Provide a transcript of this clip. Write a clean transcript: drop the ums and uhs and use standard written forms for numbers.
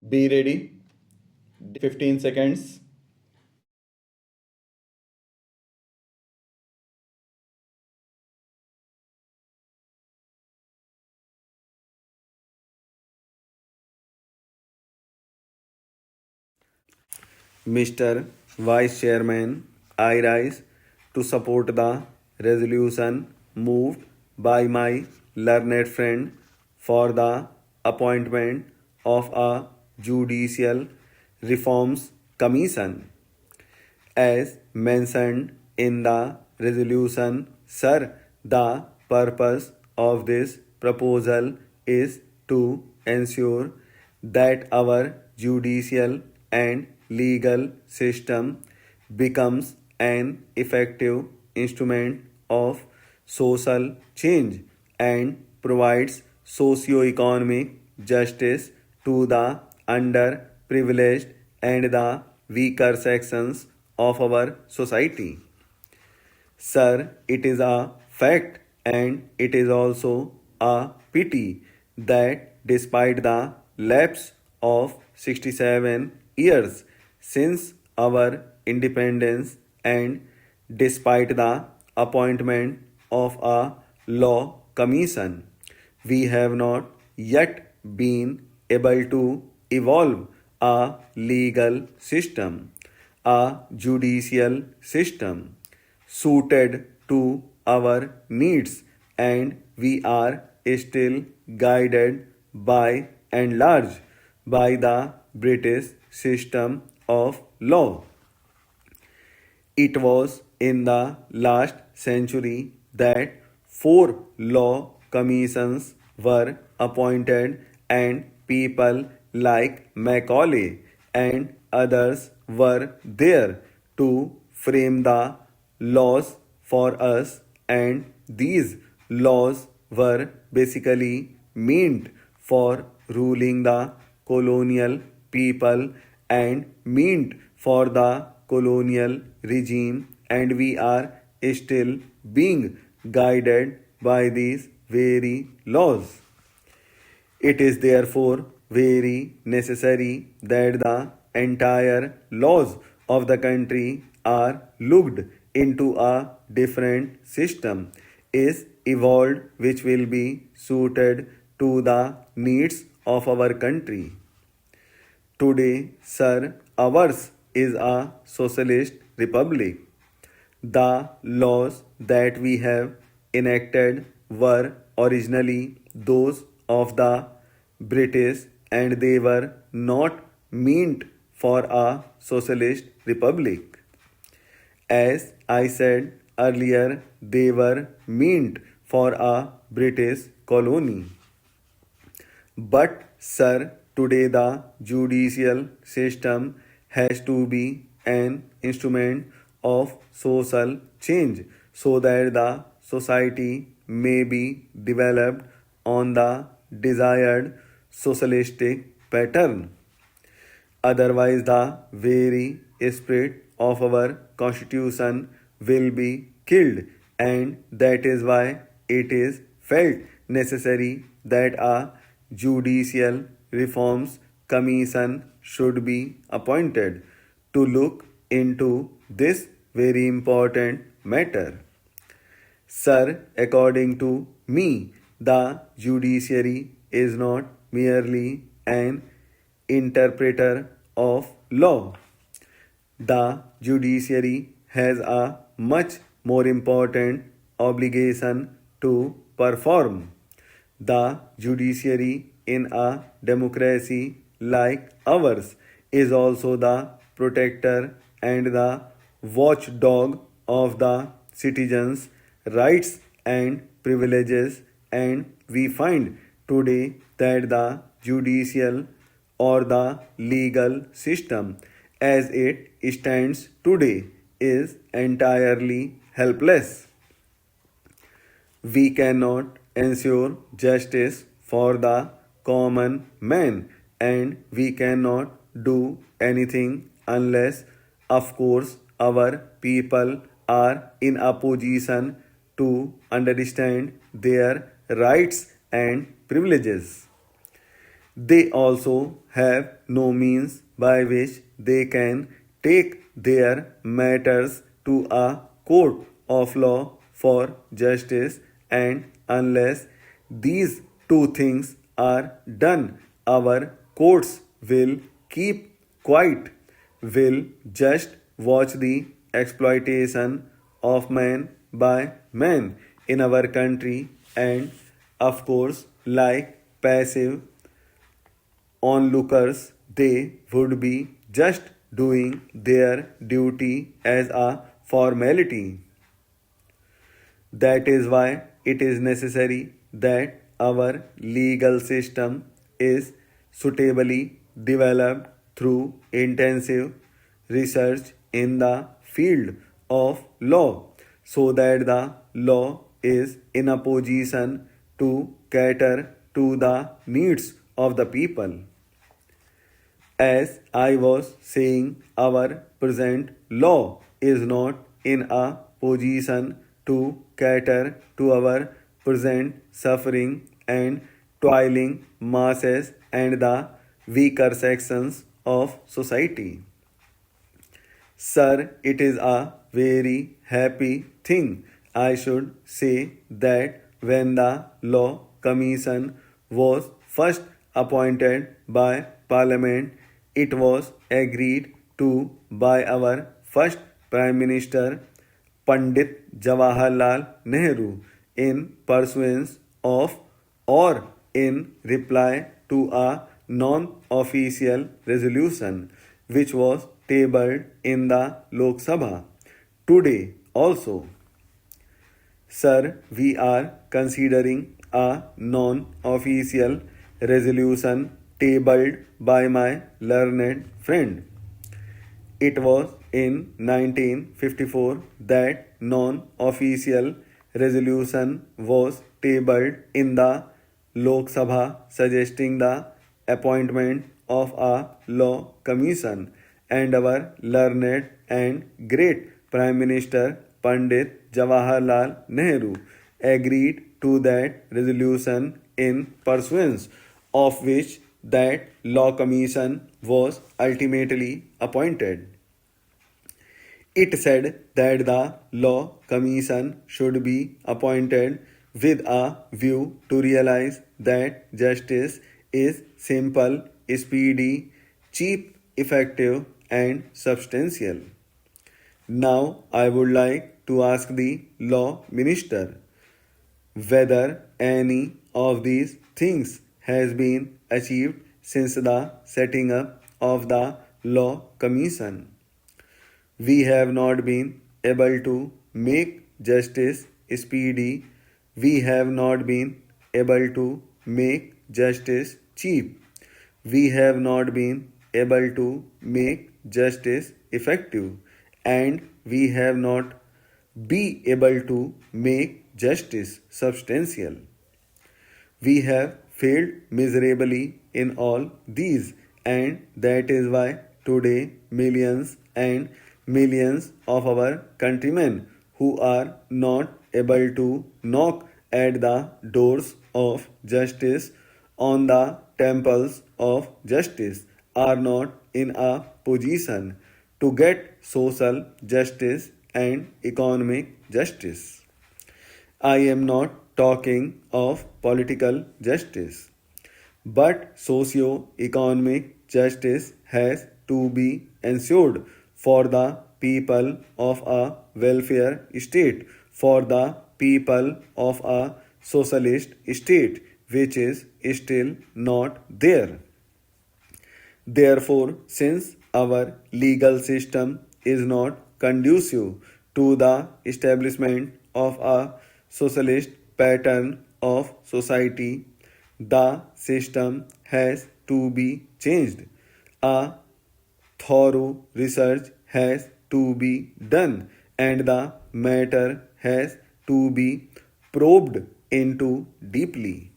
Be ready. 15 seconds. Mr. Vice Chairman, I rise to support the resolution moved by my learned friend for the appointment of a judicial reforms commission. As mentioned in the resolution, sir, the purpose of this proposal is to ensure that our judicial and legal system becomes an effective instrument of social change and provides socio-economic justice to the underprivileged and the weaker sections of our society. Sir, it is a fact and it is also a pity that despite the lapse of 67 years since our independence and despite the appointment of a law commission, we have not yet been able to evolve a legal system, a judicial system suited to our needs, and we are still guided by and large by the British system of law. It was in the last century that four law commissions were appointed, and people like Macaulay and others were there to frame the laws for us, and these laws were basically meant for ruling the colonial people and meant for the colonial regime, and we are still being guided by these very laws. It is therefore very necessary that the entire laws of the country are looked into a different system is evolved which will be suited to the needs of our country. Today, sir, ours is a socialist republic. The laws that we have enacted were originally those of the British, and they were not meant for a socialist republic. As I said earlier, they were meant for a British colony. But, sir, today the judicial system has to be an instrument of social change so that the society may be developed on the desired socialistic pattern. Otherwise, the very spirit of our constitution will be killed, and that is why it is felt necessary that a judicial reforms commission should be appointed to look into this very important matter. Sir, according to me, the judiciary is not merely an interpreter of law. The judiciary has a much more important obligation to perform. The judiciary in a democracy like ours is also the protector and the watchdog of the citizens' rights and privileges, and we find today that the judicial or the legal system as it stands today is entirely helpless. We cannot ensure justice for the common man, and we cannot do anything unless, of course, our people are in a position to understand their rights and privileges. They also have no means by which they can take their matters to a court of law for justice, and unless these two things are done, our courts will keep quiet, will just watch the exploitation of man by man in our country, and of course, like passive onlookers, they would be just doing their duty as a formality. That is why it is necessary that our legal system is suitably developed through intensive research in the field of law, so that the law is in a position to cater to the needs of the people. As I was saying, our present law is not in a position to cater to our present suffering and toiling masses and the weaker sections of society. Sir, it is a very happy thing, I should say, that when the Law Commission was first appointed by Parliament, it was agreed to by our first Prime Minister Pandit Jawaharlal Nehru in pursuance of or in reply to a non-official resolution which was tabled in the Lok Sabha. Today also, sir, we are considering a non-official resolution tabled by my learned friend. It was in 1954 that non-official resolution was tabled in the Lok Sabha suggesting the appointment of a law commission, and our learned and great Prime Minister Pandit Jawaharlal Nehru agreed to that resolution, in pursuance of which that law commission was ultimately appointed. It said that the law commission should be appointed with a view to realize that justice is simple, speedy, cheap, effective, and substantial. Now I would like to ask the law minister whether any of these things has been achieved since the setting up of the law commission. We have not been able to make justice speedy. We have not been able to make justice cheap. We have not been able to make justice effective, and we have not be able to make justice substantial. We have failed miserably in all these, and that is why today millions and millions of our countrymen who are not able to knock at the doors of justice, on the temples of justice, are not in a position to get social justice and economic justice. I am not talking of political justice, but socio-economic justice has to be ensured for the people of a welfare state, for the people of a socialist state, which is still not there. Therefore, since our legal system is not conducive to the establishment of a socialist pattern of society, the system has to be changed. A thorough research has to be done, and the matter has to be probed into deeply.